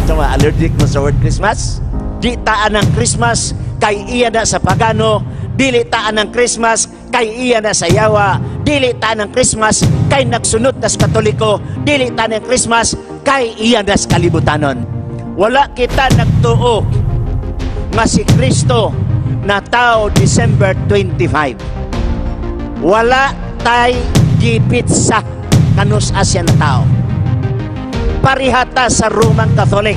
Tama, allergic mo sa word Christmas? Di taan ng Christmas kay iya na sa pagano, dili taan ng Christmas kay iya na sa yawa, dili taan ng Christmas kay nagsunod na sa Katoliko, dili taan ng Christmas kay iya na sa kalibutanon. Wala kita nagtuo nga si Kristo na tao December 25. Wala tay gipit sa kanus asya na tao. Parihata sa Roman Catholic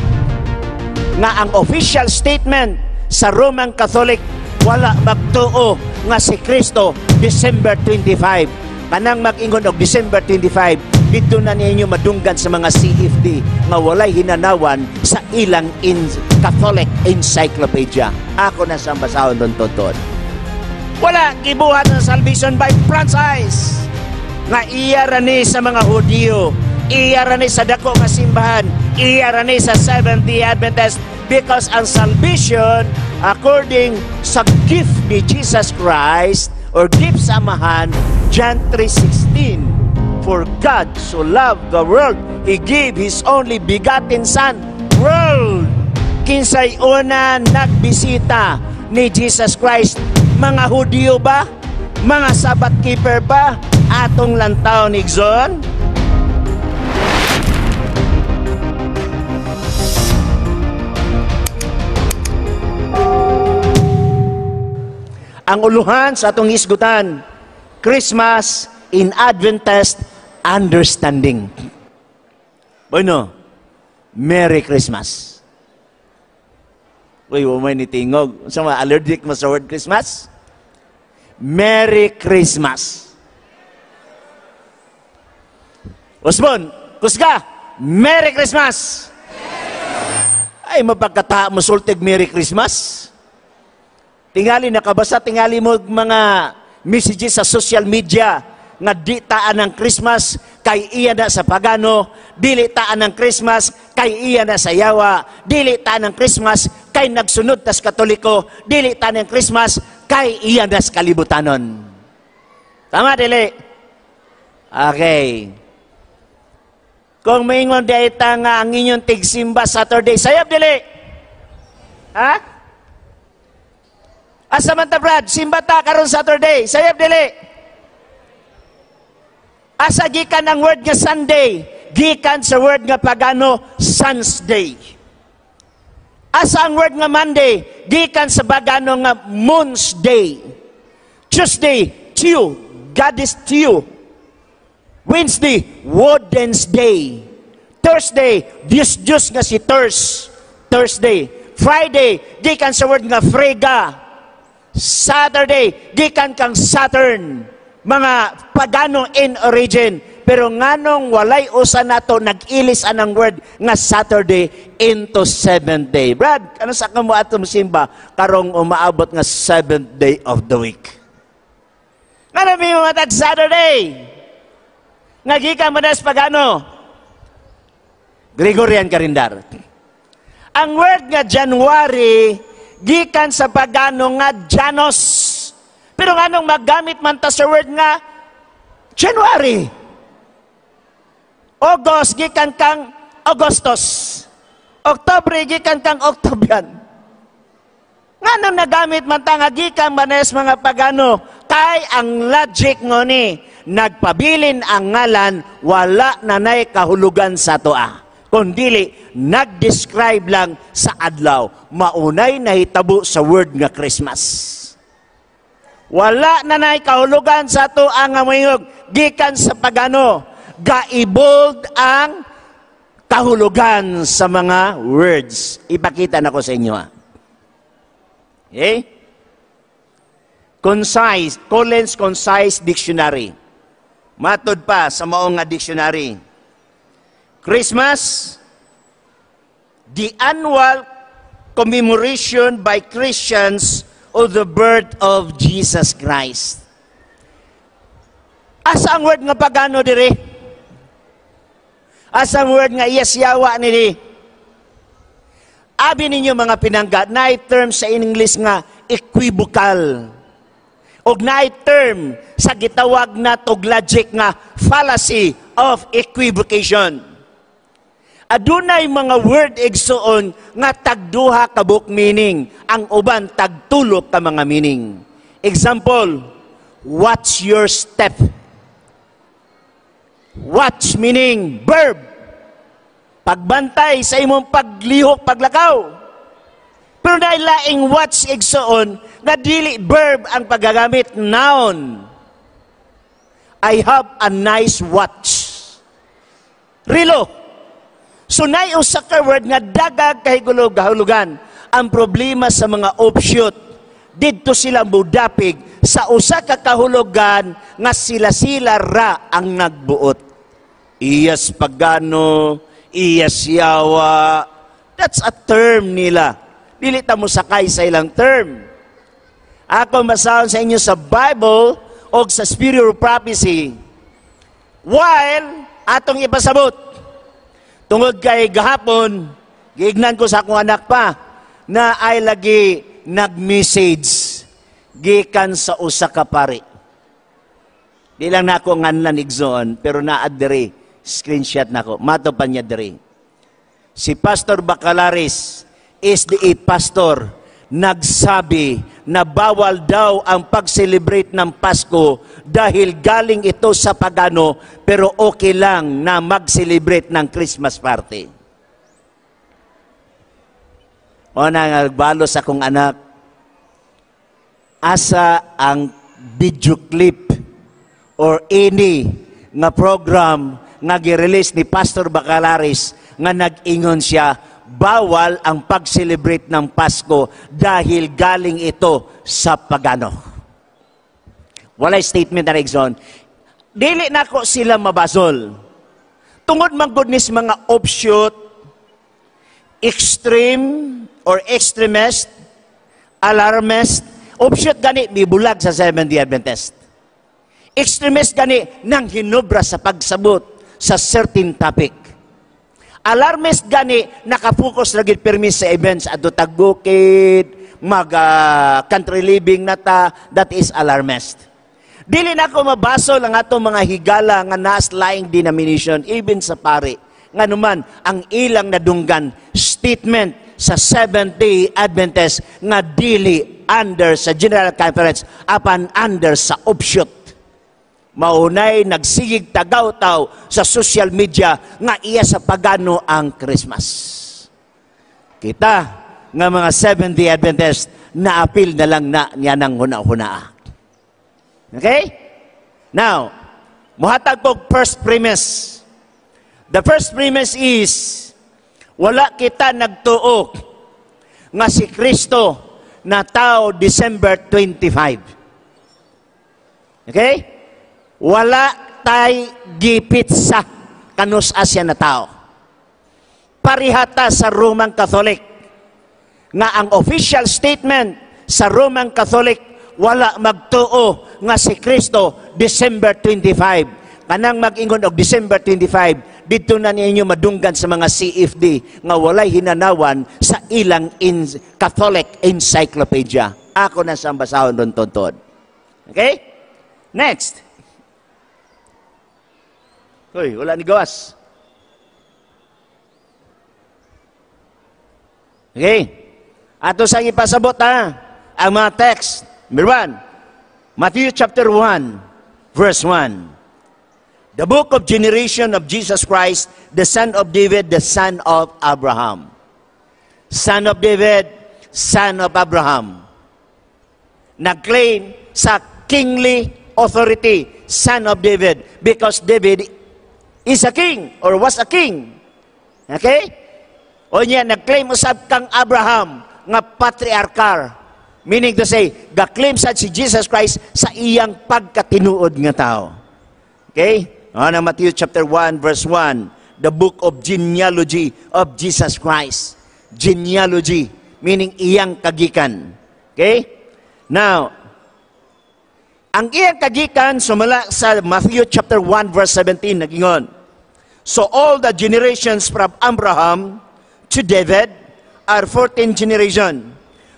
nga ang official statement sa Roman Catholic wala magtuo nga si Kristo December 25. Kanang mag-ingon og December 25, dito na ninyo madunggan sa mga CFD nga walay hinanawan sa ilang Catholic Encyclopedia. Ako na sa basahon doon totoo. Wala gibuhat ng salvation by franchise nga iya rani sa mga Hudyo, iya rani sa dako nga simbahan, iya rani sa Seventh-day Adventist, because ang salvation according sa gift ni Jesus Christ or gift sa amahan, John 3:16, for God so loved the world, He gave His only begotten Son. World! Kinsay una nagbisita ni Jesus Christ? Mga Hudyo ba? Mga Sabbath keeper ba? Atong lantaw ni Igsoon? Ang uluhan sa atong isgutan, Christmas in Adventist understanding. Bueno, Merry Christmas. Uy, umay ni tingog. Sa mga allergic mo sa word Christmas? Merry Christmas. Osbon, kusga, Merry Christmas. Ay, mapagkata mo sultig Merry Christmas. Tingali nakabasa, tingali mo mga messages sa social media nga di taan ng Christmas kay iya na sa pagano, dili taan ng Christmas kay iya na sa yawa, dili taan ng Christmas kay nagsunod tas Katoliko, dili taan ng Christmas kay iya na sa kalibutanon. Tama, dili? Okay. Kung maingon dayta nga ang inyong tigsimba Saturday, sayap dili? Ha? Asa man ta, Brad? Simba ta karon Saturday, sayap dili? Asa gikan ang word nga Sunday? Gikan sa word nga pagano, Sun's Day. Asa ang word nga Monday? Gikan sa pagano nga Moon's Day. Tuesday, Tew, Goddess Tew. Wednesday, Woden's Day. Thursday, Diyos nga si Thursday. Friday, gikan sa word nga Frega. Saturday, gikan kang Saturn. Mga pagano in origin. Pero nganong walay usa nato nag-ilis anang word nga Saturday into 7th day. Brad, ano sa kamo ato simba karong umaabot nga 7th day of the week? Nga nabi mo matag Saturday? Nga gikan manas pagano? Gregorian calendar. Ang word nga January, gikan sa pagano nga Janos. Pero nganong maggamit man ta sa word nga January? August, gikan kang Augustus. October, gikan kang Octobian. Nganong nagamit man ta nga gikan manes mga pagano? Kay ang logic ngo ni, nagpabilin ang ngalan, wala nanay kahulugan sa toa. Kundili, nag-describe lang sa adlaw. Maunay nahitabo sa word nga Christmas. Wala nanay kahulugan sa toa nga mayog, gikan sa pagano. Gaibold ang kahulugan sa mga words. Ipakita na ko sa inyo. Okay? Concise, Collins Concise Dictionary. Matod pa sa maong nga dictionary. Christmas, the annual commemoration by Christians of the birth of Jesus Christ. Asa ang word nga pagano dire? Asa ang word nga iyasyawa nini? Abi ninyo mga pinangga, na term sa English nga equivocal. O na term sa gitawag na tog logic nga fallacy of equivocation. Adunay mga word igsuon nga tagduha ka book meaning, ang uban tagtulo ka mga meaning. Example, watch your step. Watch meaning verb. Pagbantay sa imong paglihok, paglakaw. Pero dahil laing watch igsuon nga dili verb ang paggagamit, noun. I have a nice watch. Relo. So nay usa ka word nga dagag kay gahulugan. Ang problema sa mga offshoot, didto sila mudapig sa usa ka kahulugan nga sila ra ang nagbuot. Iyas pagano, iyas yawa. That's a term nila. Dili ta mo sakay sa ilang term. Ako masahon sa inyo sa Bible o sa Spirit of Prophecy. While atong ipasabot, tungod kay gahapon, giignan ko sa akong anak pa, na ay lagi nag-message gikan sa usa ka pari. Di lang na ako nganlan igsoon, pero naadiri, screenshot na ako, mato pa niya diri. Si Pastor Bacalaris is the pastor, nagsabi na bawal daw ang pag-celebrate ng Pasko dahil galing ito sa pagano, pero okay lang na mag-celebrate ng Christmas party. O nagbalo sa akong anak, asa ang video clip or any nga program nga gi-release ni Pastor Bacalaris nga nag-ingon siya, bawal ang pag-celebrate ng Pasko dahil galing ito sa pagano. Walay statement na nagson. Dili na ko sila mabasol. Tungod man goodness mga offshoot, extreme or extremist, alarmist, offshoot gani bibulag sa Seventh-day Adventist. Extremist gani nang hinubra sa pagsabot sa certain topic. Alarmist gani nakapokus lagi permis sa events adto tagbukid, country living nata, that is alarmist. Dili na ko mabasol ang atong mga higala nga nas-lying denomination even sa pari. Nga naman ang ilang nadunggan statement sa Seventh-day Adventist nga dili under sa General Conference apan under sa offshoot. Maunay nagsigig tagaw-taw sa social media nga iya sa pagano ang Christmas. Kita nga mga Seventh-day Adventist na apil na lang na niya ng huna-hunaa. Okay? Now, muhatag ko first premise. The first premise is wala kita nagtuo nga si Kristo na tao December 25. Okay? Wala tay gipit sa kanus asya na tao. Parihata sa Roman Catholic nga ang official statement sa Roman Catholic wala magtuo nga si Kristo December 25. Kanang mag-ingon og December 25, dito na ninyo madunggan sa mga CFD nga walay hinanawan sa ilang Catholic encyclopedia. Ako na sa basahon doon tontod. Okay? Next. Hoy, wala ni gawas. Okay. Ato sa ipasabot ang mga text. Number 1, Matthew chapter 1, verse 1. The book of generation of Jesus Christ, the son of David, the son of Abraham. Son of David, son of Abraham. Nag-claim sa kingly authority, son of David, because David is a king or was a king. Okay? O niya, nag-claim usab kang Abraham nga patriarchal. Meaning to say, ga-claim sa si Jesus Christ sa iyang pagkatinuod nga tao. Okay? Na Matthew chapter 1 verse 1, the book of genealogy of Jesus Christ. Genealogy, meaning iyang kagikan. Okay? Now, ang iyang kagikan sumala sa Matthew chapter 1 verse 17 nagingon. So all the generations from Abraham to David are 14 generation.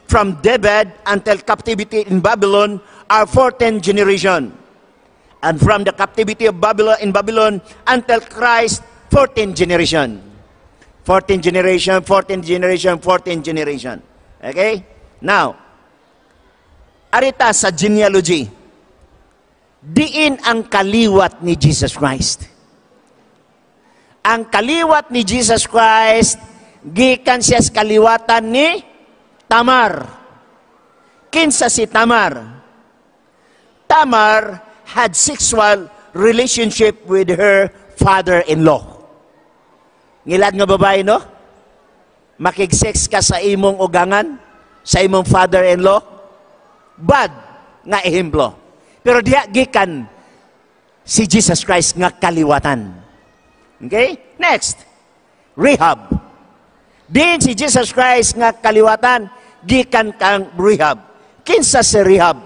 From David until captivity in Babylon are 14 generation. And from the captivity of Babylon until Christ 14 generation. 14th generation, 14th generation, 14th generation. Okay? Now, arita sa genealogy, diin ang kaliwat ni Jesus Christ. Ang kaliwat ni Jesus Christ, gikan siya sa kaliwatan ni Tamar. Kinsa si Tamar? Tamar had sexual relationship with her father-in-law. Ngilad nga babae, no? Makig-sex ka sa imong ugangan, sa imong father-in-law, bad nga ehemplo. Pero diya gikan si Jesus Christ nga kaliwatan. Okay? Next, Rahab. Din si Jesus Christ nga kaliwatan, gikan kang Rahab. Kinsa si Rahab?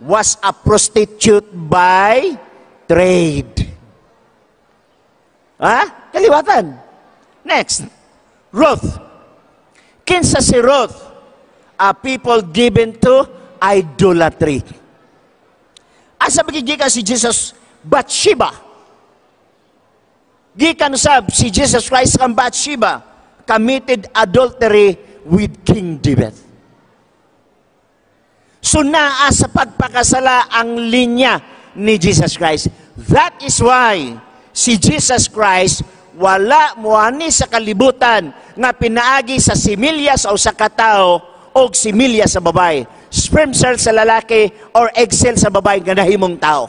Was a prostitute by trade. Ha? Kaliwatan. Next, Ruth. Kinsa si Ruth? A people given to idolatry. Asa magigikan si Jesus? Bathsheba. Gikan sab si Jesus Christ ang Bathsheba, committed adultery with King David. So naa sa pagpakasala ang linya ni Jesus Christ. That is why si Jesus Christ wala muani sa kalibutan nga pinaagi sa similya o sa katao o similya sa babae. Sperm cell sa lalaki or egg cell sa babae nga nahimong tao.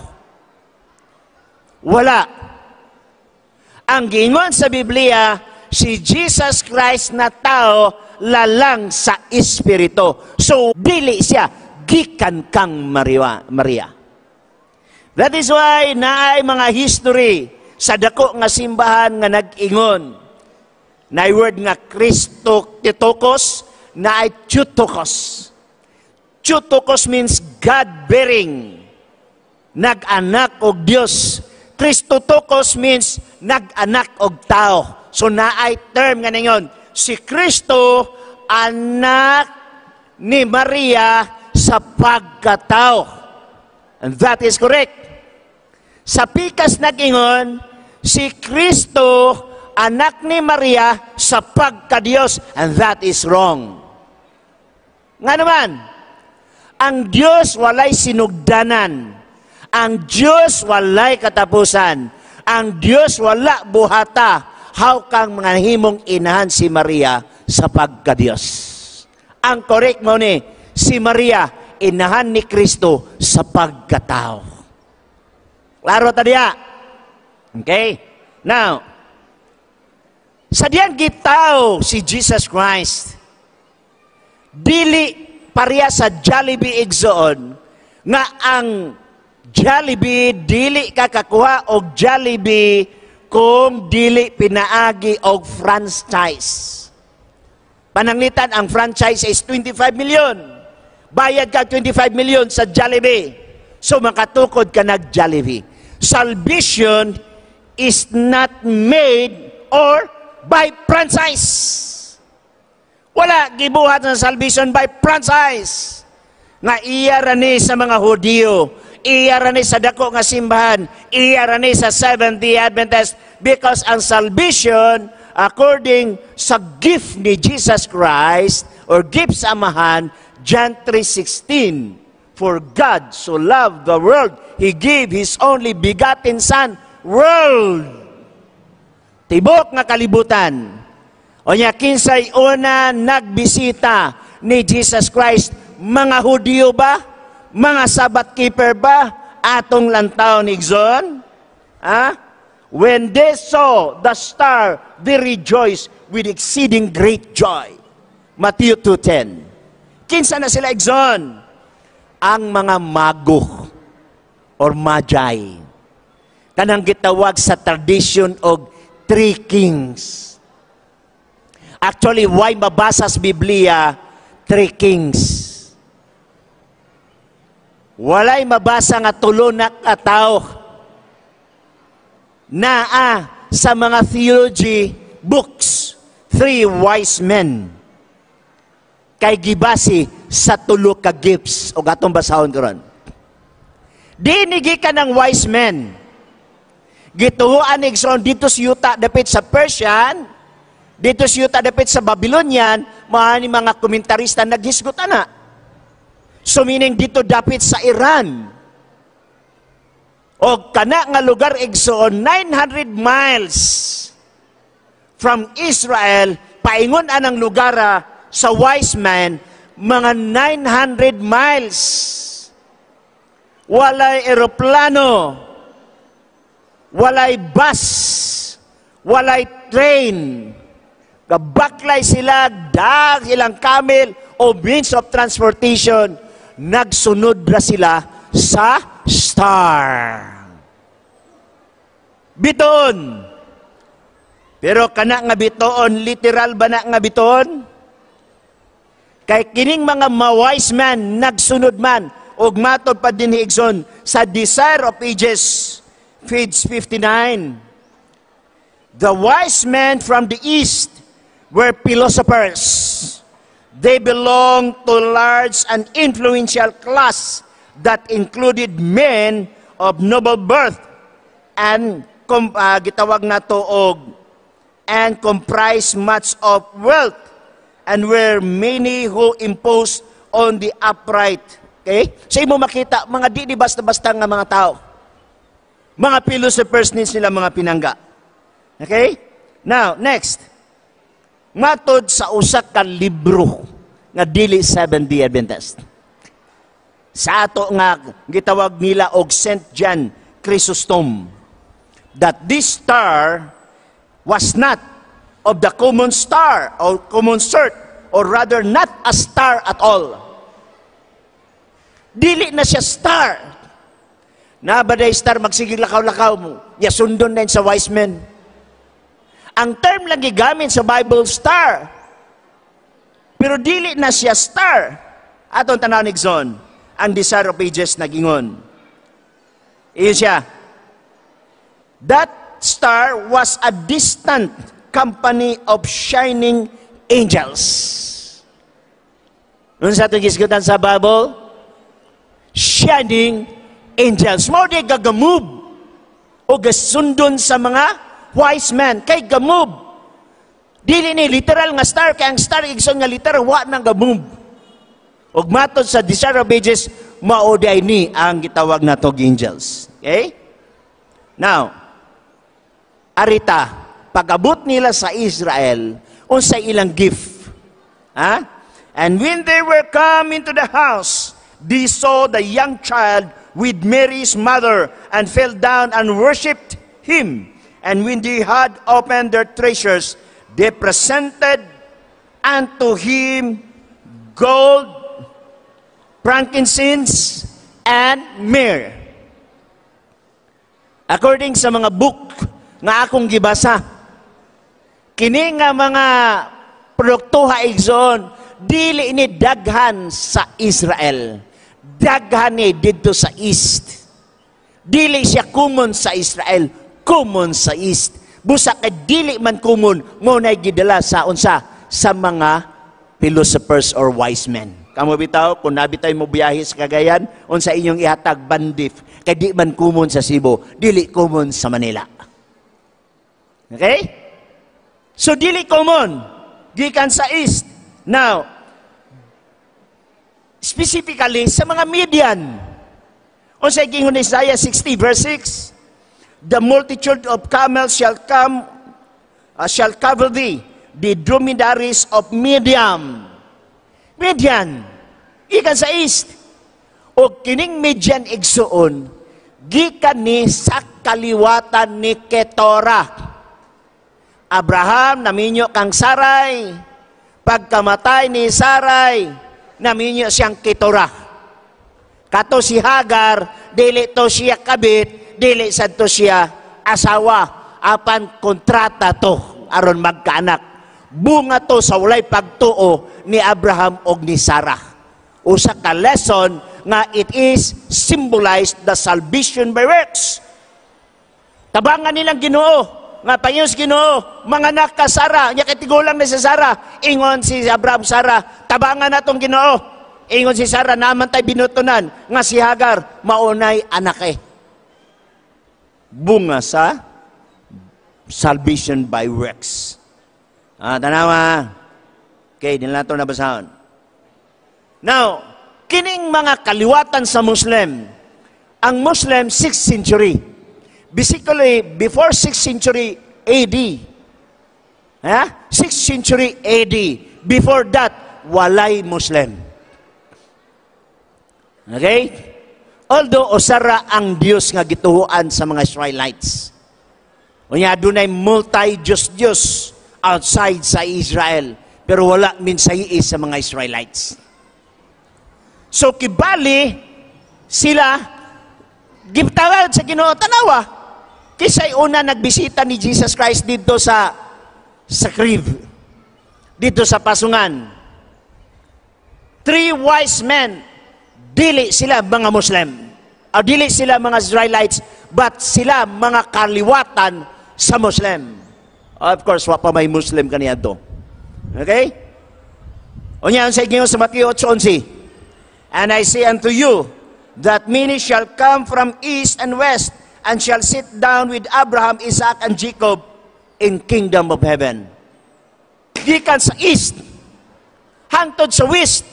Wala. Ang giingon sa Biblia, si Jesus Christ na tao lalang sa espiritu. So, dili siya gikan kang Maria. That is why naay mga history sa dako nga simbahan nga nag-ingon. Naay word nga Christotokos, naay Theotokos. Theotokos means God-bearing, nag-anak og Dios. Christotokos means nag-anak og tao. So naay term nga ningon, si Kristo anak ni Maria sa pagkatao. And that is correct. Sa pikas nag-ingon, si Kristo anak ni Maria sa pagka-Diyos. And that is wrong. Nga naman, ang Diyos walay sinugdanan. Ang Diyos walay katapusan. Ang Diyos wala buhata. How kang mga himong inahan si Maria sa pagka-Diyos? Ang correct mo ni, si Maria, inahan ni Kristo sa pagkatao. Klaro tadiya? Okay? Now, sa diyan gitao si Jesus Christ, dili pareha sa Jollibee igsoon, nga ang Jollibee, dili ka kakuha og Jollibee kung dili pinaagi og franchise. Pananglitan, ang franchise is 25 million. Bayad ka 25 million sa Jollibee. So makatukod ka nag Jollibee. Salvation is not made or by franchise. Wala gibuhat ng salvation by franchise. Nga iya rani sa mga Hudyo, iya rani sa dako nga simbahan, iya rani sa Seventh-day Adventist, because ang salvation, according sa gift ni Jesus Christ, or gift sa Amahan, John 3:16, for God so loved the world, He gave His only begotten Son, world. Tibok nga kalibutan. O niya, kinsay una nagbisita ni Jesus Christ, mga Hudyo ba? Mga Sabbath keeper ba? Atong lantaw ni Igsoon? When they saw the star, they rejoiced with exceeding great joy. Matthew 2:10. Kinsa na sila Igsoon? Ang mga mago or magi. Kanang gitawag sa tradition og three kings. Actually, why mabasa sa Biblia three kings? Walay mabasa nga tulo na katao naa sa mga theology books, three wise men. Kay gibasi sa tulo ka gifts o gatong basahon karon. Dinigi ka ng wise men. Gituhuan ni Igsoon dito sa yuta dapit sa Persian, Dito siya tadapit sa Babylonian, mahani mga komentarista naghisgot ana. So meaning dito dapit sa Iran. O kana nga lugar igsoon 900 miles from Israel, paingon anang lugar sa wise man, mga 900 miles. Walay eroplano, walay bus, walay train. Gabaklay sila, ilang camel o means of transportation. Nagsunod ra sila sa star. Bitoon. Pero kana nga bitoon, literal ba na nga bitoon? Kay kining mga wise man, nagsunod man, ug matod pa din Igsoon sa Desire of Ages, page 59. The wise men from the east were philosophers. They belonged to large and influential class that included men of noble birth and gitawag na to and comprised much of wealth, and were many who imposed on the upright. Okay? So imo makita, mga di basta-basta nga mga tao. Mga philosophers ni sila mga pinangga. Okay? Now, next. Matod sa usa ka libro nga dili Seventh-day Adventist. Sa ato nga gitawag nila og St. John Chrysostom, that this star was not of the common star or common sort, or rather not a star at all. Dili na siya star. Nabaday star, magsigig lakaw-lakaw mo. Yasundon na sa wise men. Ang term lang gigamit sa Bible, star. Pero dili na siya star. Atong tanaw ni Igsoon, ang Desire of Ages nagingon. Iyon siya. That star was a distant company of shining angels. Ano sa itong gisgutan sa Bible? Shining angels. Mo di gagamove o gasundon sa mga wise men. Kay gamove. Dili ni literal nga star. Kaya ang star igsoon nga literal, wa nang gamove. O matod sa Desire of Ages, mauday ni ang gitawag na to angels. Okay? Now, arita, pag-abot nila sa Israel, unsay ilang gift. Ha? And when they were come into the house, they saw the young child with Mary's mother, and fell down and worshipped him. And when they had opened their treasures, they presented unto him gold, frankincense, and myrrh. According sa mga book nga akong gibasa, kini nga mga produkto ha igsoon, dili ni daghan sa Israel. Daghan ni dito sa east. Dili siya common sa Israel, common sa east. Busa kay dili man common, ngunay gidala sa unsa sa mga philosophers or wise men. Kamo bitaw, kung nabitay mo biyahe sa Cagayan, unsa inyong ihatag bandif, kay di man common sa Cebu, dili common sa Manila. Okay? So dili common, gikan sa east. Now, specifically sa mga Median, unsa gingon ni Isaiah 60 verse 6, the multitude of camels shall cover thee, the dromedaries of Midian. Midian, ikan sa east. O kining Midian igsuon, gikan ni sa kaliwatan ni Ketora. Abraham naminyo kang Saray, pagkamatay ni Saray, naminyo siyang Ketora. Kato si Hagar, dili to siya kabit, dili sad to siya asawa, apan kontrata to aron magkaanak. Bunga to sa walay pagtuo ni Abraham og ni Sarah. Usa ka lesson nga it is symbolized the salvation by works. Tabangan nilang Ginoo nga payos Ginoo, mga anak ka Sarah, nya katigulang na si Sarah, ingon si Abraham Sarah, tabangan natong Ginoo. Ingon si Sarah, naman tay binutunan nga si Hagar maunay anak bunga sa salvation by works. Tanawa. Okay, nila ito nabasahon. Now, kining mga kaliwatan sa Muslim, ang Muslim 6th century. Basically, before 6th century AD. 6th century AD. Before that, walay Muslim. Okay? Although, usara ang Diyos nga gituhuan sa mga Israelites. Unya, dunay multi-Diyos outside sa Israel. Pero wala minsayi sa mga Israelites. So, kibali, sila, giptawad sa Ginoo tanawa. Kisay una nagbisita ni Jesus Christ dito sa crib. Dito sa pasungan. 3 wise men, dili sila mga Muslim. O dili sila mga Israelites, but sila mga kaliwatan sa Muslim. Of course, wa pa may Muslim kaniya to. Okay? Unya sa inyo sa Matthew 8:11. And I say unto you, that many shall come from east and west, and shall sit down with Abraham, Isaac, and Jacob in kingdom of heaven. Gikan sa east, hangtod sa west,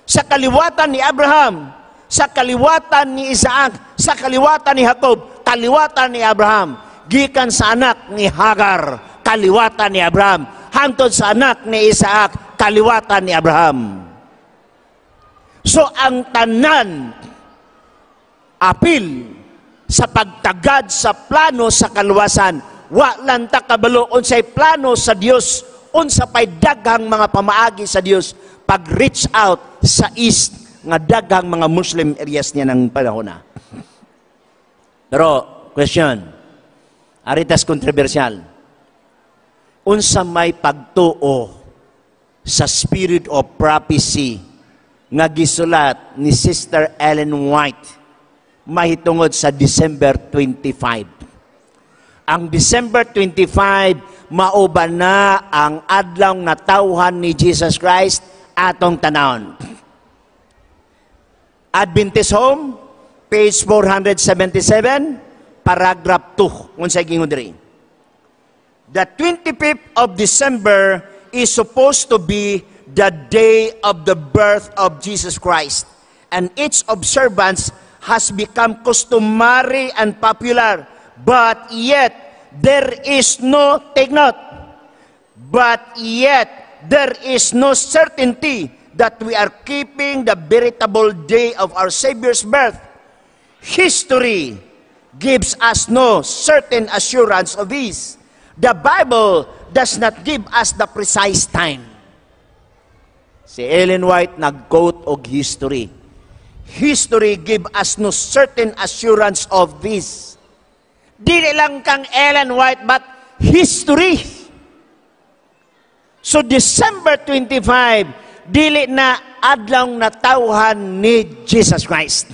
sa kaliwatan ni Abraham, sa kaliwatan ni Isaac, sa kaliwatan ni Jacob, kaliwatan ni Abraham. Gikan sa anak ni Hagar, kaliwatan ni Abraham. Hangtod sa anak ni Isaac, kaliwatan ni Abraham. So, ang tanan, apil, sa pagtagad sa plano sa kaluwasan, wa lang ta kabalo unsay plano sa Dios, unsa pay daghang mga pamaagi sa Dios pag-reach out sa east nga daghang mga Muslim areas niya ng panahon na. Pero, question, aritas kontrobersyal. Unsa may pagtuo sa spirit of prophecy nga gisulat ni Sister Ellen White mahitungod sa December 25. Ang December 25 mauba na ang adlaw nga tawhan ni Jesus Christ atong tanawon. Adventist Home, page 477, paragraph 2. Unsay gingon diri? The 25th of December is supposed to be the day of the birth of Jesus Christ, and its observance has become customary and popular, but yet there is no, take note, but yet there is no certainty that we are keeping the veritable day of our Savior's birth. History gives us no certain assurance of this. The Bible does not give us the precise time. Si Ellen White nag-quote og history. History give us no certain assurance of this. Dili lang kang Ellen White, but history. So December 25, dili na adlaw na tawhan ni Jesus Christ.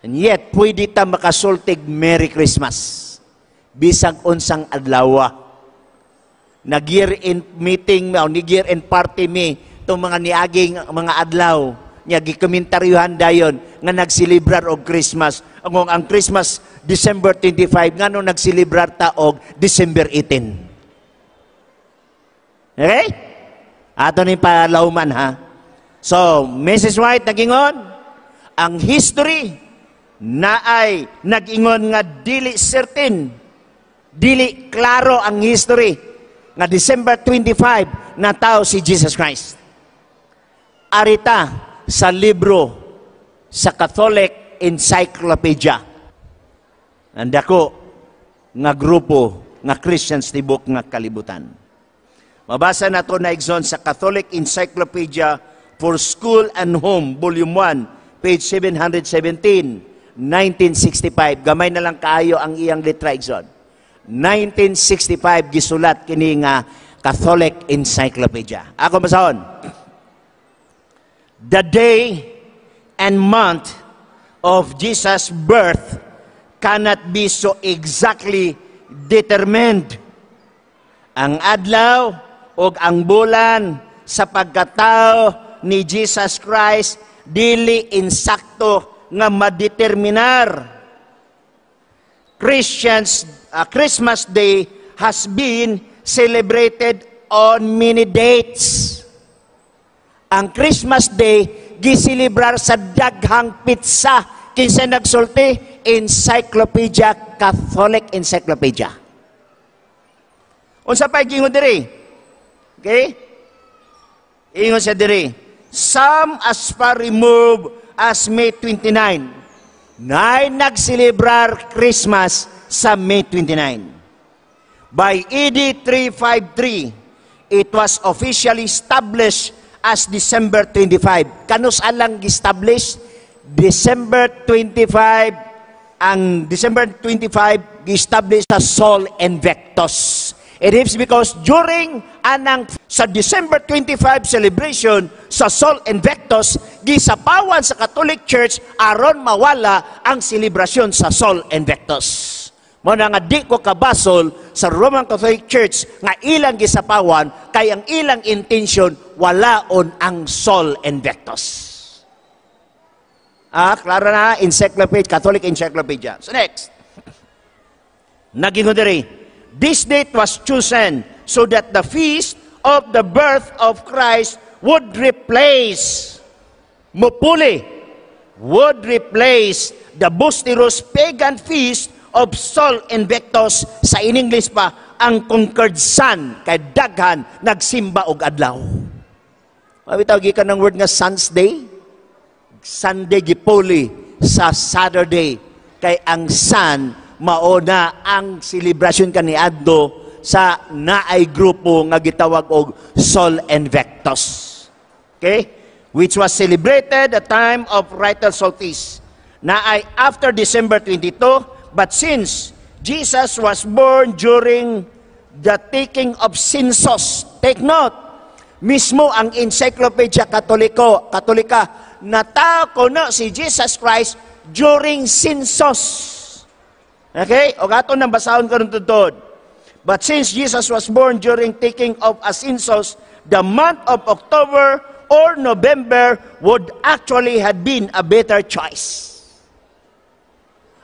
And yet, pwede ta makasultig Merry Christmas. Bisag unsang adlaw. Nag-year-end meeting, nag-year-end party mi, itong mga niaging mga adlaw, niya gikomentaryohan dayon, nga nagsilibrar og Christmas. Ang Christmas, December 25, nga nung nagsilibrar ta og December 18. Okay? Ato ni palauman, ha? So, Mrs. White, nagingon, ang history na ay nagingon nga dili certain, dili klaro ang history nga December 25 na tao si Jesus Christ. Arita sa libro sa Catholic Encyclopedia. Andako nga grupo nga Christians tibok nga kalibutan. Mabasa na to na igsoon sa Catholic Encyclopedia for School and Home, Volume 1, page 717, 1965. Gamay na lang kaayo ang iyang litra igsoon. 1965 gisulat kini nga Catholic Encyclopedia. Ako basahon. The day and month of Jesus' birth cannot be so exactly determined. Ang adlaw o ang bulan sa pagkatao ni Jesus Christ dili insakto nga madeterminar. Christmas Day has been celebrated on many dates. Ang Christmas Day, gisilibrar sa daghang pizza. Kinsa nagsulti? Encyclopedia, Catholic Encyclopedia. Unsa pa gingon diri? Okay? Ingon siya diri. Some as far removed as May 29. Na nagsilibrar Christmas sa May 29. By AD 353, it was officially established as December 25. Kanus alang gi-establish? December 25, ang December 25, gi-establish sa Sol Invictus. It is because during anang sa December 25 celebration sa Sol Invictus, gisapawan sa Catholic Church aron mawala ang selebrasyon sa Sol Invictus. Muna nga di ko kabasol sa Roman Catholic Church nga ilang gisapawan kay ang ilang intention walaon ang Sol Invictus. Klaro na, encyclopedia, Catholic Encyclopedia. So next, nagingon diri, this date was chosen so that the feast of the birth of Christ would replace, would replace the boisterous pagan feast of Sol Invictus. Sa in English pa, ang conquered sun, kay daghan, nagsimba og adlaw. Mabitaw gikan ng word nga Sun's Day? Sunday gipuli sa Saturday, kay ang sun, mauna ang celebration kaniadto sa naay grupo nga gitawag og Sol Invictus. Okay? Which was celebrated at time of ritual solstice. Naay after December 22, but since Jesus was born during the taking of census, take note, mismo ang Encyclopedia Katolika, natao ko na si Jesus Christ during census. Okay? O gato nang basahon ko rin tutod. But since Jesus was born during taking of a census, the month of October or November would actually have been a better choice.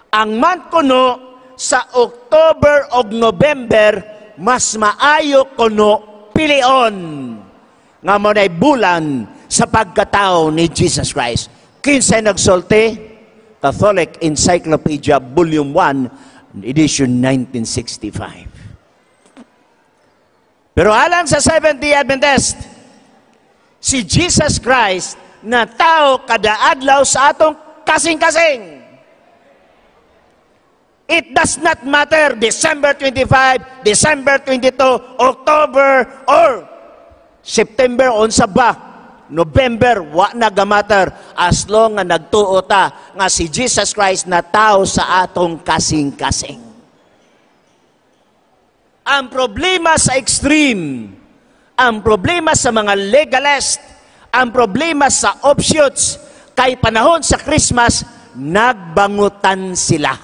Ang month kuno sa October o November, mas maayo kuno pilion nga mo na'y bulan sa pagkatao ni Jesus Christ. Kinsay nagsulti? Catholic Encyclopedia, Volume 1, edition 1965. Pero alang sa Seventh-day Adventist, si Jesus Christ na tao kada adlaw sa atong kasing-kasing. It does not matter December 25, December 22, October, or September, unsa ba? November, wa na gamatter as long nga nagtuo ta nga si Jesus Christ na tao sa atong kasing-kasing. Ang problema sa extreme, ang problema sa mga legalist, ang problema sa offshoots, kay panahon sa Christmas, nagbangutan sila.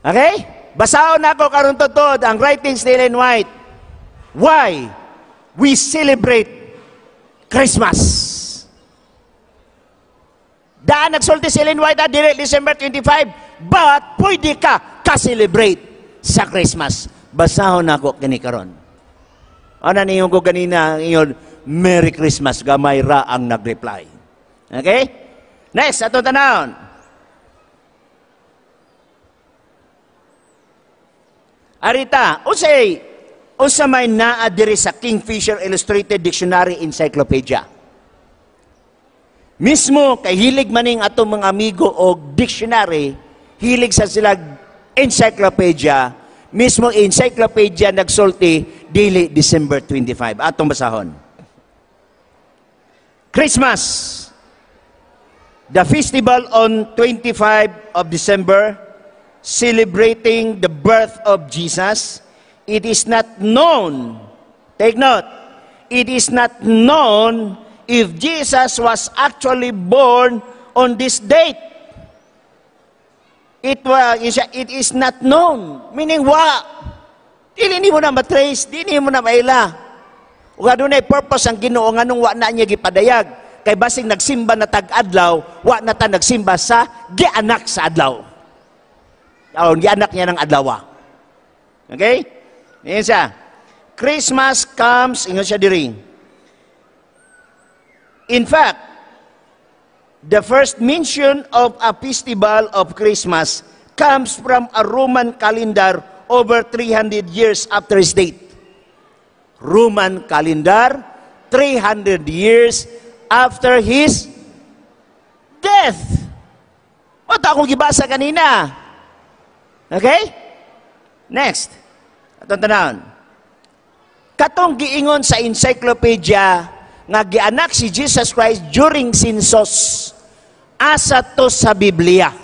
Okay? Basahon na ako karon totoo ang writings ni Ellen White. Why we celebrate Christmas? Daan nagsulti si Ellen White dire December 25, but pwede ka ka-celebrate sa Christmas. Basahon na ako kini karon. Ano niyo ko ganina ingon, Merry Christmas, gamay ra ang nag-reply. Okay? Next, ato tanawon. Arita, unsa may naa diri sa Kingfisher Illustrated Dictionary Encyclopedia. Mismo kay hilig maning atong mga amigo og dictionary, hilig sa sila encyclopedia, mismo encyclopedia nagsulti dili December 25. Atong basahon. Christmas, the festival on 25 of December, celebrating the birth of Jesus. It is not known, take note, it is not known if Jesus was actually born on this date. It is not known, meaning dili mo na matrace, dili mo na maila. Ug adunay purpose ang Ginoo nganong wa na niya gipadayag, kay basing nagsimba na tag-adlaw, wa na ta nagsimba sa gianak sa adlaw. O, gianak niya ng adlaw. Okay? Ngayon siya. Christmas comes, ingon siya diri. In fact, the first mention of a festival of Christmas comes from a Roman calendar over 300 years after his date. Roman calendar, 300 years after his death. O, ito akong gibasa kanina. Okay? Next. Atong tanawon. Katong giingon sa encyclopedia nga gianak si Jesus Christ during census, asa to sa Biblia.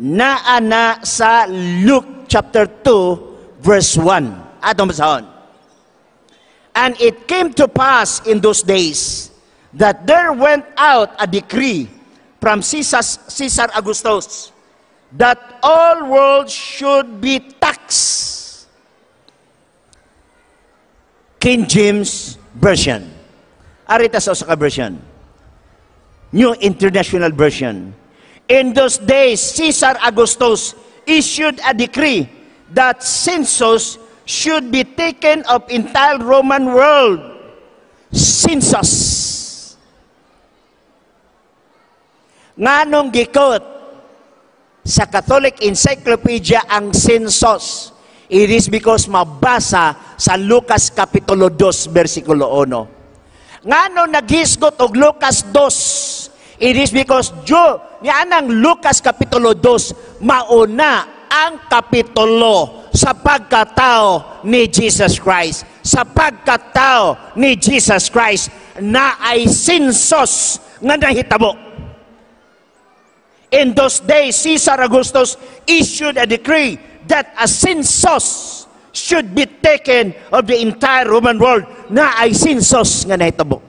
Naana sa Luke chapter 2 verse 1. Atong basahon. And it came to pass in those days that there went out a decree from Caesar Augustus that all world should be taxed. King James Version. Arita sa usa ka version. New International Version. In those days, Caesar Augustus issued a decree that census should be taken of entire Roman world. Census. Nganong gikot sa Catholic Encyclopedia ang census? It is because mabasa sa Lucas Kapitulo 2, versikulo 1. Ngano naghisgot og Lucas 2? It is because nianang Lucas Kapitulo 2, mauna ang kapitulo sa pagkatao ni Jesus Christ. Sa pagkatao ni Jesus Christ na ay census nga nahitabo. In those days, Caesar Augustus issued a decree that a census should be taken of the entire Roman world na ay census nga nahitabo.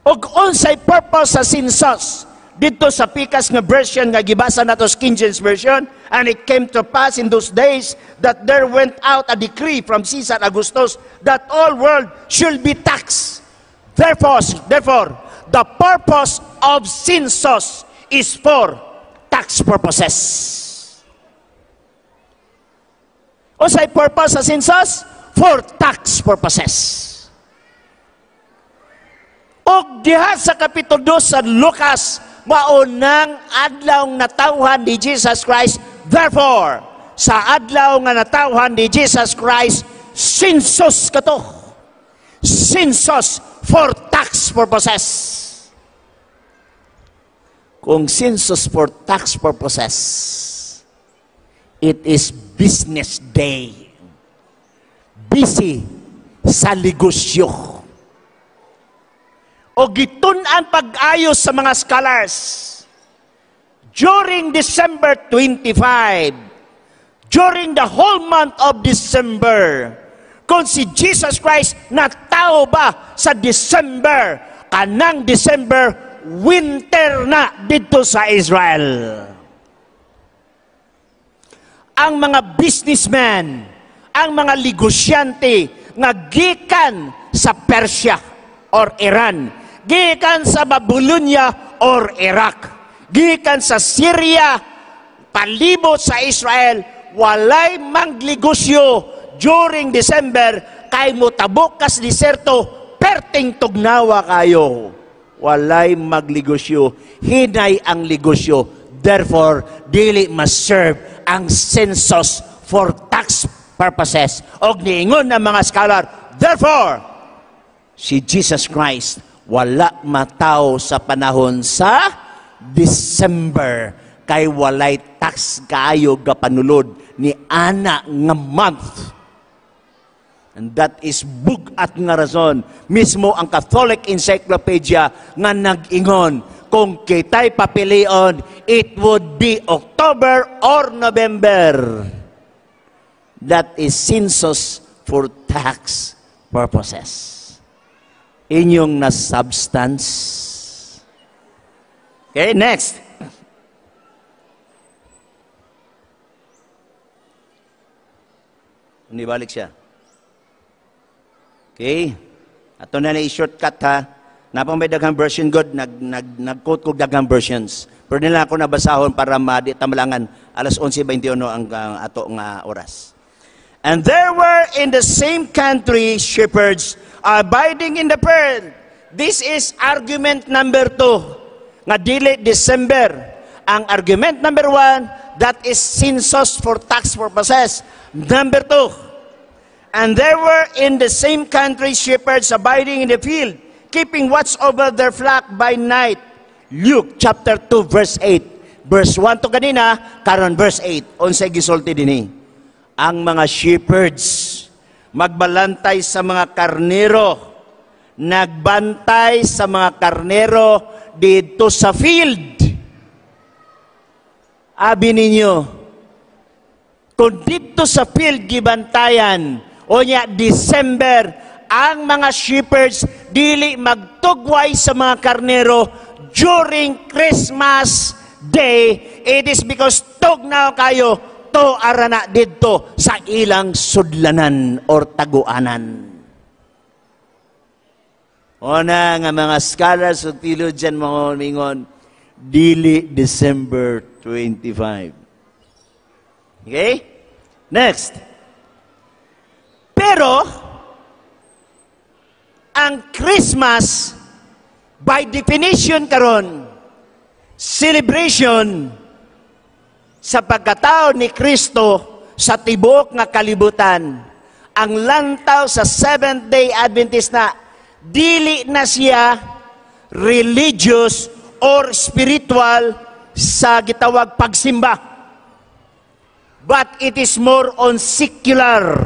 Og unsay purpose sa census dito sa pikas nga version nga gibasa nato sa King James Version, and it came to pass in those days that there went out a decree from Caesar Augustus that all world should be taxed. Therefore, the purpose of census is for tax purposes. Unsay purpose sa census? For tax purposes. Og diha sa Kapitulo 2 sa Lucas, maunang adlaw nga natawhan ni Jesus Christ. Therefore, sa adlaw nga natawhan ni Jesus Christ, census kato. Census for tax purposes. Kung census for tax purposes, it is business day. Busy sa negosyo. O gitun-an pag-ayos sa mga scholars. During December 25, during the whole month of December, kung si Jesus Christ natao ba sa December, kanang December, winter na dito sa Israel. Ang mga businessmen, ang mga negosyante nga gikan sa Persia or Iran, gikan sa Babylonia or Iraq, gikan sa Syria, palibot sa Israel, walay mangnegosyo during December, kay motabok kas diserto, perting tugnawa kayo. Walay magnegosyo, hinay ang negosyo. Therefore, dili ma-serve ang census for tax purposes. Og niingon ng mga scholar, therefore, si Jesus Christ wala mataw sa panahon sa December kay walay tax kaayo gapanulod ni ana nga month. And that is bugat nga rason. Mismo ang Catholic Encyclopedia nga nag-ingon, kung kita'y papilion, it would be October or November. That is census for tax purposes. Inyong na substance. Okay, next. Nibalik siya. Okay? Ato na i-shortcut ha. Napang may daghang version God, nag-quote ko daghang versions. Pero nila ako nabasahon para di tamalangan. Alas 11:21 ang ato nga oras. And there were in the same country shepherds abiding in the field. This is argument number 2. Nga dili December. Ang argument number 1, that is census for tax purposes. Number 2, and there were in the same country shepherds abiding in the field, keeping watch over their flock by night. Luke chapter 2 verse 8. Verse 1 to kanina, karon verse 8. Unsay gisulti dinhi? Ang mga shepherds magbalantay sa mga karnero, nagbantay sa mga karnero dito sa field. Abi ninyo, kung dito sa field gibantayan, o niya December, ang mga shepherds dili magtugway sa mga karnero during Christmas Day. It is because tugnaw kayo to arana dito sa ilang sudlanan or taguanan. Una nga mga scholars o theologian mga mingon, dili December 25. Okay? Next. Pero, ang Christmas, by definition karon, celebration sa pagkatao ni Kristo sa tibok nga kalibutan. Ang lantaw sa Seventh-day Adventist na dili na siya religious or spiritual sa gitawag pagsimba. But it is more on secular.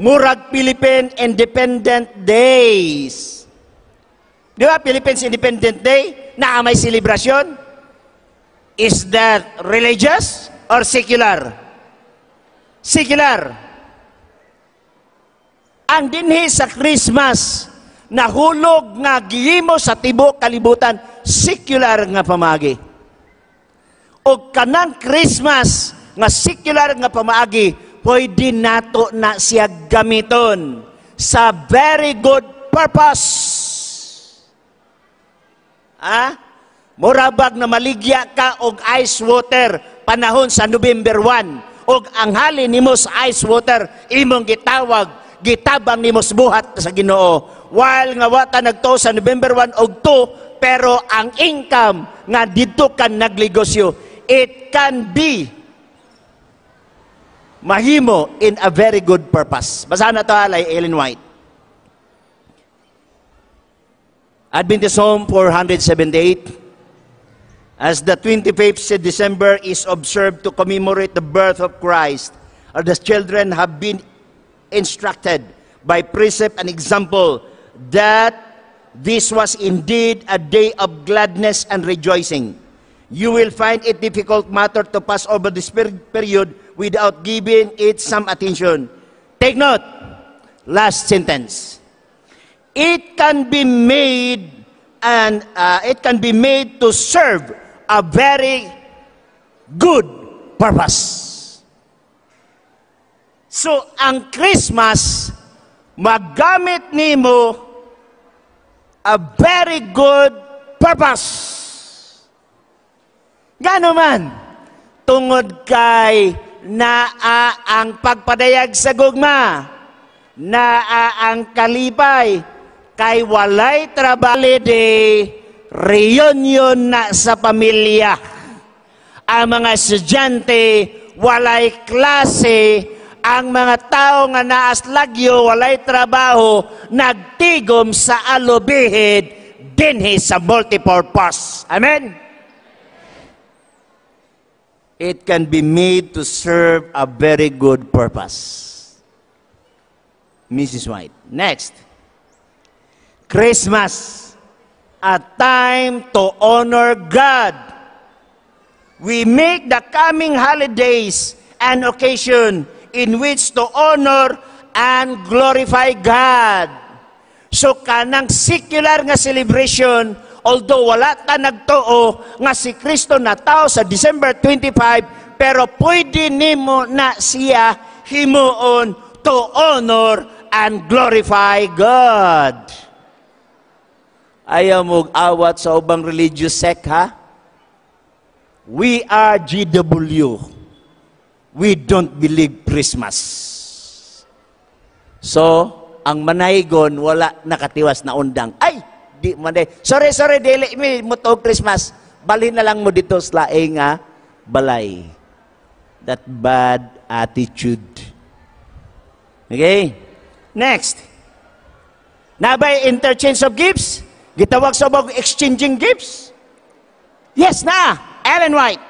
Murag Philippine Independent Days. Di ba, Philippines Independent Day, na may celebration? Is that religious or secular? Secular. Ang dinhi sa Christmas, nahulog nga gihimo sa tibok kalibutan, secular nga pamagi. O kanang Christmas, nga secular nga pamagi, pwede nato na siya gamiton sa very good purpose. Murabag na maligya ka og ice water panahon sa November 1 og ang halin nimo sa ice water imong gitawag, gitabang nimo sa buhat sa Ginoo. While nga wata nagto sa November 1 og 2, pero ang income nga dito kan nagnegosyo, it can be mahimo in a very good purpose. Basahan na ito alay Ellen White. Adventist Home 478. As the 25th December is observed to commemorate the birth of Christ, the children have been instructed by precept and example that this was indeed a day of gladness and rejoicing. You will find it difficult matter to pass over this period without giving it some attention. Take note, last sentence. It can be made to serve a very good purpose. So, ang Christmas, maggamit nimo a very good purpose. Gano man, tungod kay naa ang pagpadayag sa gugma, naa ang kalipay, kay walay trabaho de reunion na sa pamilya. Ang mga estudyante, walay klase, ang mga tao nga naas lagyo, walay trabaho, nagtigom sa alubihid, dinhi sa multipurpose. Amen? It can be made to serve a very good purpose. Mrs. White. Next. Christmas, a time to honor God. We make the coming holidays an occasion in which to honor and glorify God. So kanang secular nga celebration, although wala ta nagtuo nga si Kristo na tao sa December 25, pero pwede nimo na siya himuon to honor and glorify God. Ayaw mo awat sa ubang religious sect, ha? We are GW. We don't believe Christmas. So, ang manaygon, wala nakatiwas na undang. Ay, di manay. Sorry, dili mi mutog Christmas. Balhin na lang mo dito sa laing balay. That bad attitude. Okay? Next. Nabay interchange of gifts? Gitawag sa bag exchanging gifts? Yes na. Ellen White.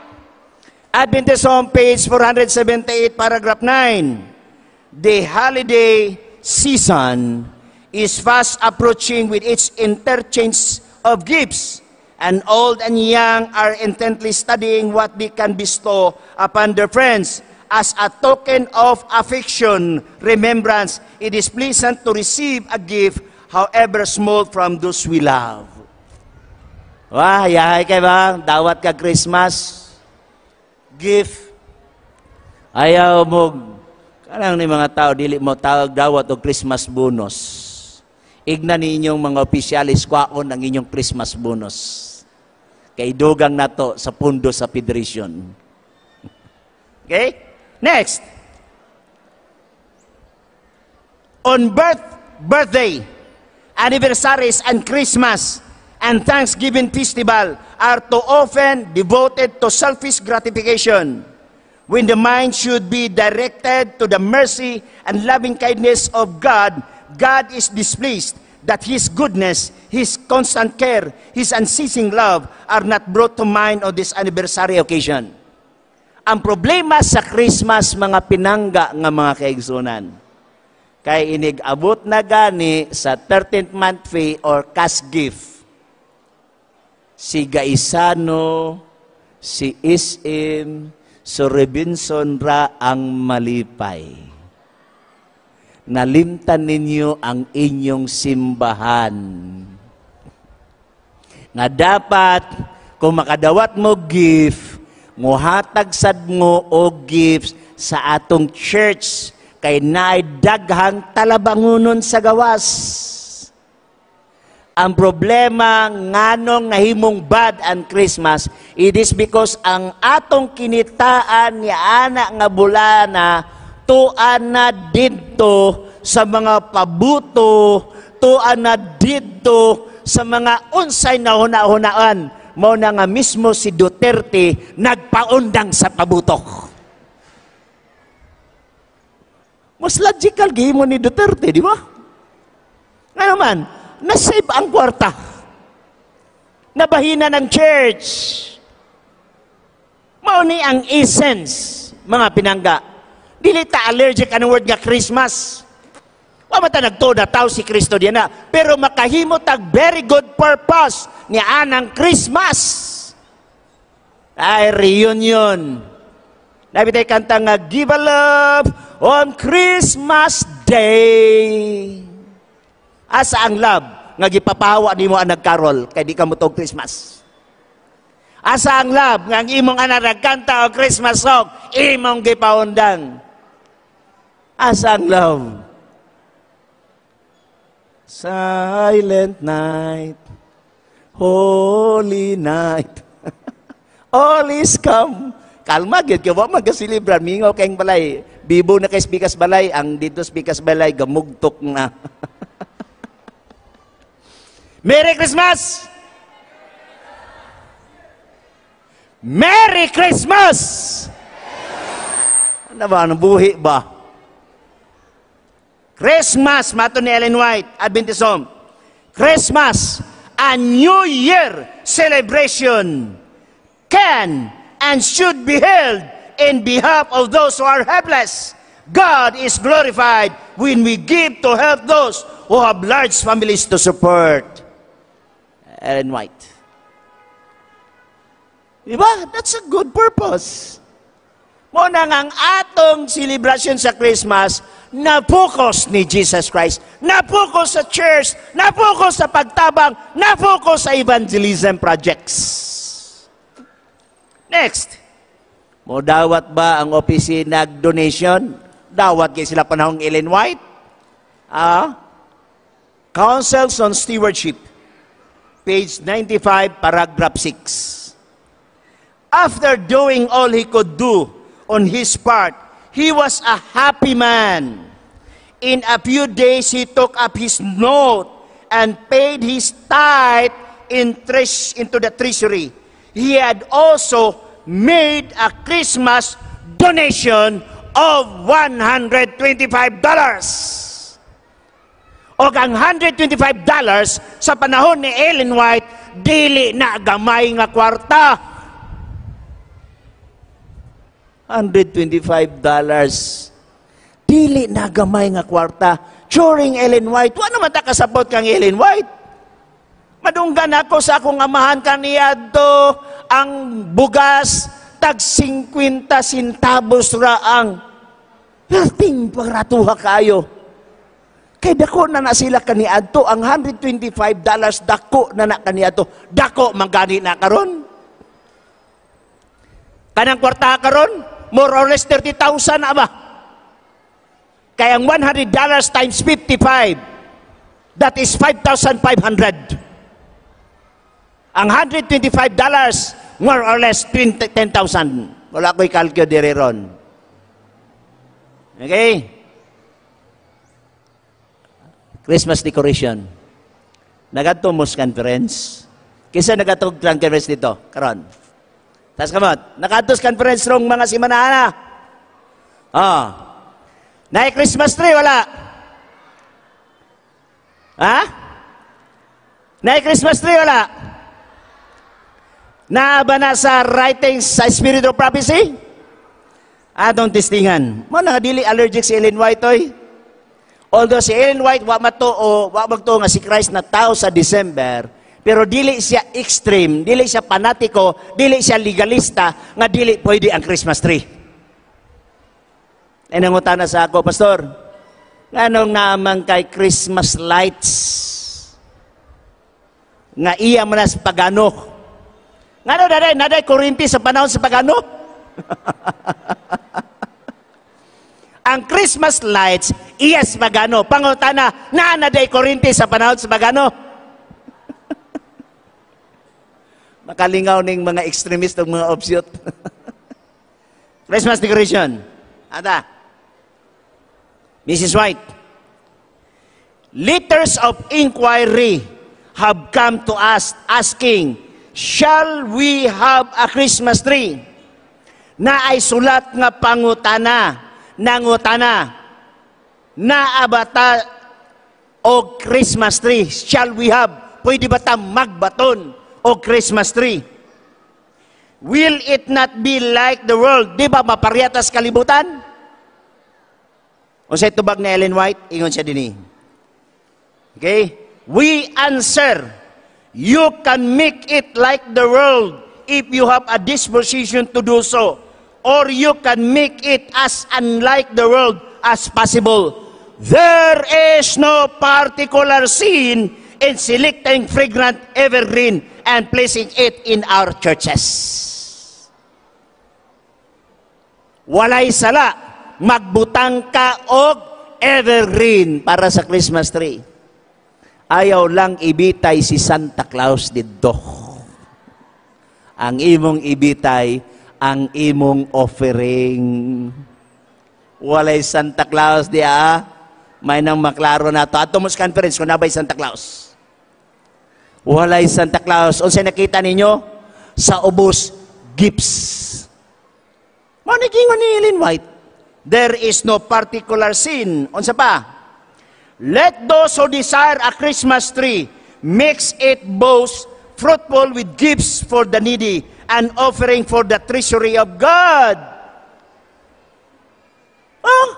Adventist Home, page 478, paragraph 9. The holiday season is fast approaching with its interchange of gifts, and old and young are intently studying what they can bestow upon their friends. As a token of affection, remembrance, it is pleasant to receive a gift, however small, from those we love. Wah, yahay kay ba? Dawat ka Christmas. Gift. Ayaw mo, kanang ni mga tao, dili mo tawag dawat o Christmas bonus. Igna ninyong mga opisyalis, kwaon ang inyong Christmas bonus. Kay dugang nato sa pundo sa federation. Okay? Next. On birthday, anniversaries, and Christmas, and Thanksgiving festival are too often devoted to selfish gratification, when the mind should be directed to the mercy and loving kindness of God. God is displeased that His goodness, His constant care, His unceasing love are not brought to mind on this anniversary occasion. Ang problema sa Christmas, mga pinangga nga mga kaigsunan, kay inig-abot na gani sa 13th month fee or cash gift. Si Gaisano, si Isim, so Robinson ra ang malipay. Nalimtan ninyo ang inyong simbahan. Nga dapat, kung makadawat mo gift, muhatag sad mo o gifts sa atong church, kay naay daghang talabangunon sa gawas. Ang problema nganong nahimong bad ang Christmas, it is because ang atong kinitaan ni ana nga bulana tuan na didto sa mga pabuto, tuan na didto sa mga unsay na hunahunaan. Mao na nga mismo si Duterte nagpaundang sa pabutok. Mas logical gihimo ni Duterte, di ba? Nga naman, nasave ang kwarta. Nabahina ng church. Mao ni ang essence, mga pinangga. Dili ta allergic anong word nga Christmas. Wa mata nagtuod na tao si Kristo diyan na, pero makahimo tag very good purpose ni anang Christmas. Ay reunion. Nabitay kanta nga give a love on Christmas Day. Asa ang love nga gipapahawa nimo ang nagkarol kay di ka mutog Christmas. Asa ang love nga imong anak nagkanta og Christmas song, imong gipaundang. Asa ang love? Silent night, holy night, all is come. Kalma, gid ka, wa magasilibran, mingaw kayong balay. Bibo na kay Spikas Balay, ang dito Spikas Balay, gamugtok na. Merry Christmas! Merry Christmas! Ano ba, anong buhi ba? Christmas, mato ni Ellen White, Adventist Home. Christmas, a New Year celebration, can and should be held in behalf of those who are helpless. God is glorified when we give to help those who have large families to support. Ellen White. Diba? That's a good purpose. Muna nga ang atong celebration sa Christmas, na-focus ni Jesus Christ, na-focus sa church, na-focus sa pagtabang, na-focus sa evangelism projects. Next, mo dawat ba ang opisina donation? Dawat kay sila panahong Ellen White? Councils on Stewardship, page 95, paragraph 6. After doing all he could do on his part, he was a happy man. In a few days, he took up his note and paid his tithe into the treasury. He had also made a Christmas donation of $125. O ang $125 sa panahon ni Ellen White, dili na gamay nga kwarta. $125. Dili na gamay nga kwarta. During Ellen White, wala naman ta kasabot kang Ellen White. Madunggan ako sa akong amahan kaniya do, ang bugas, tag 50 centavos raang. Herting pagratuha kayo. Kay dako na sila kaniadto, ang $125 dako na kaniadto. Dako manggani na karon. Kanang kwarta karon, more or less 30,000 na ba? Kaya ang $100 times 55, that is 5,500. Ang $125, more or less 10,000. Wala ko'y kalkyo dire ron. Okay? Christmas decoration. Nagatumos conference. Kisa nagatog conference dito, karon. Tas kamot, nagatos conference rong mga simanana. Na Christmas tree, wala? Ha? Na Christmas tree, wala? Na ba na sa writings sa Spirit of Prophecy? Atong testingan. Mo na dili allergic si Ellen White, oy. Although si Ellen White, wa magtuo nga si Christ na tao sa December, pero dili siya extreme, dili siya panatiko, dili siya legalista, nga dili pwede ang Christmas tree. E nangutana sa ako, Pastor, anong naman kay Christmas lights? Nga iya mo na sa pagano. Nga no, naday kurinti sa panahon sa pagano? Ang Christmas lights, iya sa pagano. Pangutana, naday kurinti sa panahon sa pagano? Makalingaw ning mga extremist ng mga obsute. Christmas decoration. Ada. Mrs. White, letters of inquiry have come to us asking, shall we have a Christmas tree? Na ay sulat nga pangutana, nangutana, na abata o Christmas tree, shall we have? Pwede ba ta magbaton o Christmas tree? Will it not be like the world? Di ba maparyatas kalibutan? O sa tubag na Ellen White, ingon siya din. Okay? We answer, you can make it like the world if you have a disposition to do so. Or you can make it as unlike the world as possible. There is no particular sin in selecting fragrant evergreen and placing it in our churches. Walay sala. Magbutang ka og evergreen para sa Christmas tree. Ayaw lang ibitay si Santa Claus dito. Ang imong ibitay, ang imong offering. Walay Santa Claus diya. May nang maklaro na to. Ato mos conference kung nabay Santa Claus. Walay Santa Claus. Unsay nakita ninyo? Sa ubos, gifts. Manigingon ni Ellen White. There is no particular sin. Unsa pa? Let those who desire a Christmas tree mix it both fruitful with gifts for the needy and offering for the treasury of God. Oh.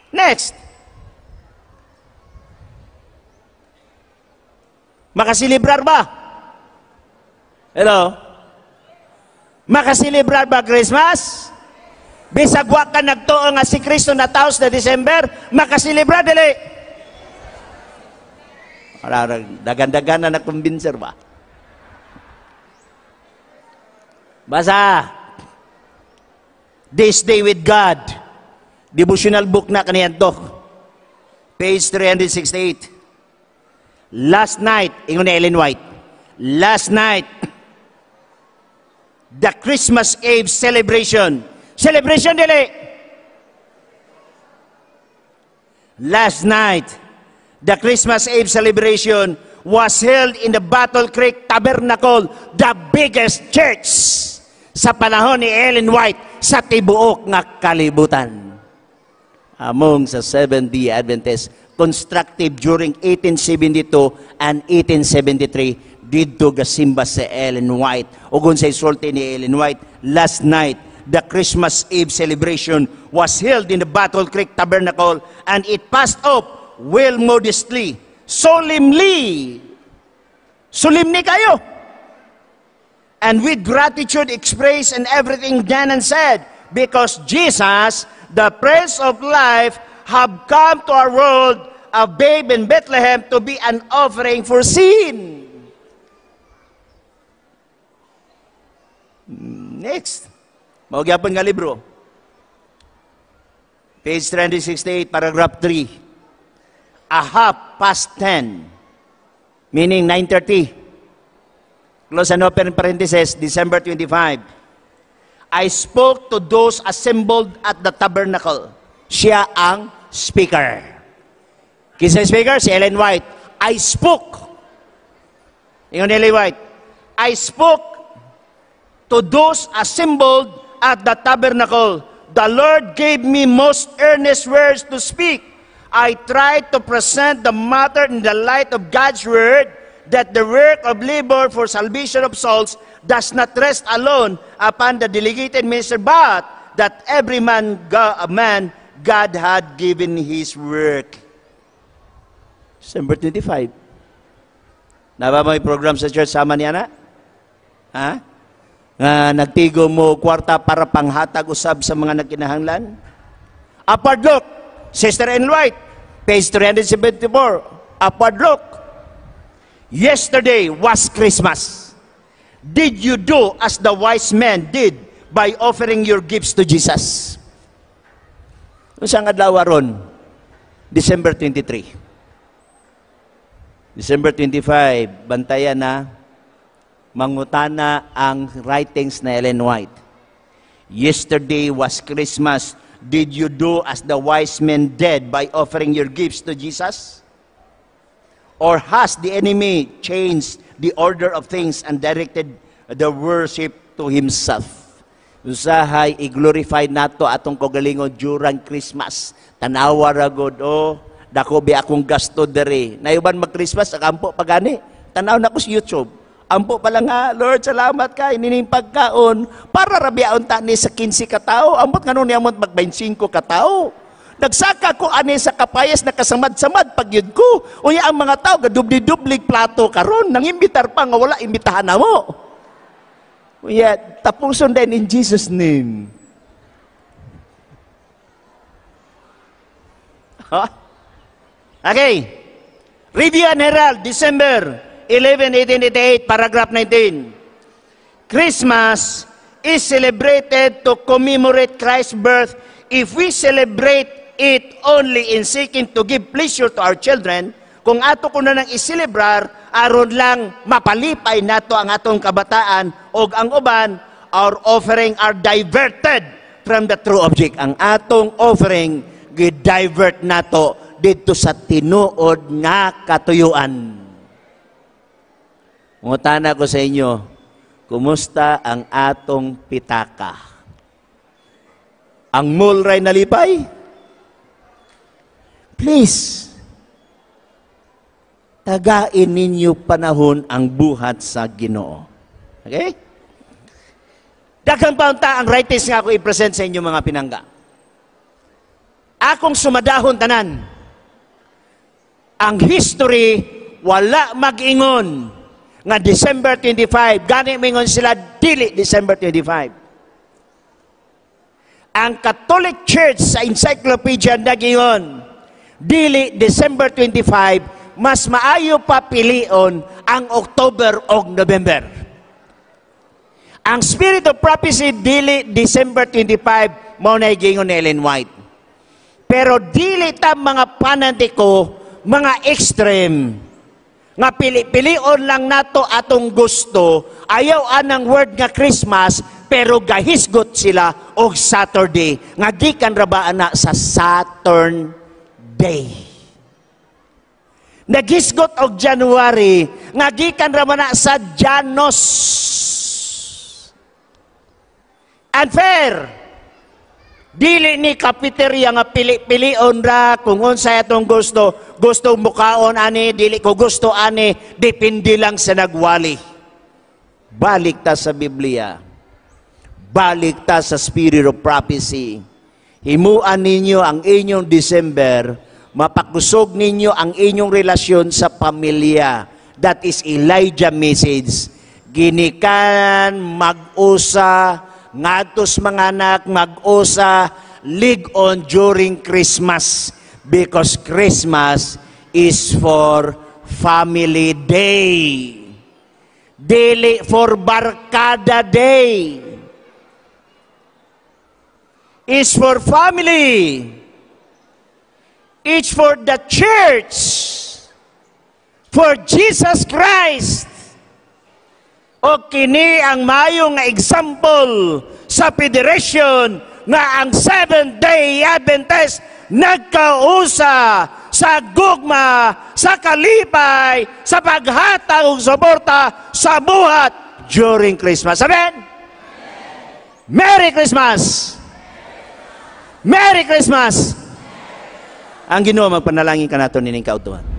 Next. Makasilibrar ba? Hello? Makasilibrar ba Christmas? Bisag wa ka nagtuo nga si Kristo na taos na December, makasilibrar dili. Dagan-dagan na nakumbinser ba? Basa. This Day with God. Devotional book na kaniyan to. Page 368. Last night, ingon ni Ellen White, last night, the Christmas Eve celebration. Celebration dili. Last night, the Christmas Eve celebration was held in the Battle Creek Tabernacle, the biggest church sa panahon ni Ellen White sa tibuok nga kalibutan. Among sa Seventh-day Adventist, constructed during 1872 and 1873, dito gasimba sa Ellen White. Ugon sa isulti ni Ellen White, last night, the Christmas Eve celebration was held in the Battle Creek Tabernacle, and it passed off well modestly, solemnly kayo, and with gratitude expressed and everything done and said, because Jesus, the Prince of Life, have come to our world, a babe in Bethlehem, to be an offering for sin. Next. Magyapon nga libro. Page 368, paragraph 3. 10:30, meaning 9:30. Close and open parenthesis, December 25. I spoke to those assembled at the tabernacle. Siya ang speaker. Kinsa speaker? Si Ellen White. I spoke. Ingon ni Ellen White. I spoke to those assembled at the tabernacle. The Lord gave me most earnest words to speak. I tried to present the matter in the light of God's word, that the work of labor for salvation of souls does not rest alone upon the delegated minister, but that every man God had given his work. December 25. Naba mo yung program sa church sama niya na? Ha? Nagtigo mo kwarta para panghatag usab sa mga nagkinahanglan? Upward look, Sister Ellen White, page 374, upward look. Yesterday was Christmas. Did you do as the wise men did by offering your gifts to Jesus? Unsang adlaw ron? December 23. December 25, bantayan na, mangutana ang writings na Ellen White. Yesterday was Christmas. Did you do as the wise men did by offering your gifts to Jesus? Or has the enemy changed the order of things and directed the worship to himself? Usahay i-glorify nato atong kagalingon during Christmas. Tanawa ra gud, dako bi akong gasto dere. Nayuban mag-Christmas akampo pagani. Tanaw na ko sa YouTube. Ampo pala nga, Lord, salamat ka, inining pagkaon, para rabiaon ta ni sa 15 katao, ambot nga nun niamot mag-25 katao. Nagsaka ko ani sa kapayas na kasamad-samad pagyud ko. Unya ang mga tao, gadubli-dublig plato karon, nangimbitar pa nga wala imbitahan na mo. Unya, tapuson din in Jesus' name. Huh? Okay. Review and Herald, December 11, 1888, paragraph 19. Christmas is celebrated to commemorate Christ's birth. If we celebrate it only in seeking to give pleasure to our children, kung ato ko na nang iselebrar, aron lang mapalipay nato ang atong kabataan, o ang uban, our offering are diverted from the true object. Ang atong offering, gidivert nato dito sa tinuod nga katuyuan. Ngutana ko sa inyo, kumusta ang atong pitaka? Ang mulray nalipay? Please, tagain ninyo panahon ang buhat sa Ginoo. Okay? Daghang paunta ang writings nga ako i-present sa inyo mga pinangga. Akong sumadahon tanan. Ang history, wala mag-ingon nga December 25, gani mingon sila dili December 25. Ang Catholic Church sa encyclopedia nagingon dili December 25, mas maayo pa pilion ang October o November. Ang Spirit of Prophecy dili December 25, mao na gingon ni Ellen White. Pero dili ta mga panantiko, mga extreme nga pili-pilion lang nato atong gusto, ayaw anang word nga Christmas, pero gahisgot sila og Saturday, nga gikan ra ba ana sa Saturn Day. Naghisgot og January, nga gikan ra ba na sa Janos. Unfair. Dili ni kapiterya nga pili-pilion ra kung unsay atong gusto. Gusto mukaon ani, dili ko gusto ani, depende lang sa nagwali. Balik ta sa Biblia. Balik ta sa spirit of prophecy. Himuan ninyo ang inyong December, mapakusog ninyo ang inyong relasyon sa pamilya. That is Elijah message. Ginikan mag-usa, ngadtos mga anak, mag-usa, lig on during Christmas. Because Christmas is for family day. Dili for barkada day. Is for family. It's for the church. For Jesus Christ. O kini ang mayong nga example sa federation nga ang Seventh-day Adventist nagkausa sa gugma, sa kalipay, sa paghatag og suporta sa buhat during Christmas. Amen? Merry Christmas! Merry Christmas! Ang Ginoo magpanalangin kanato nining kautuhan.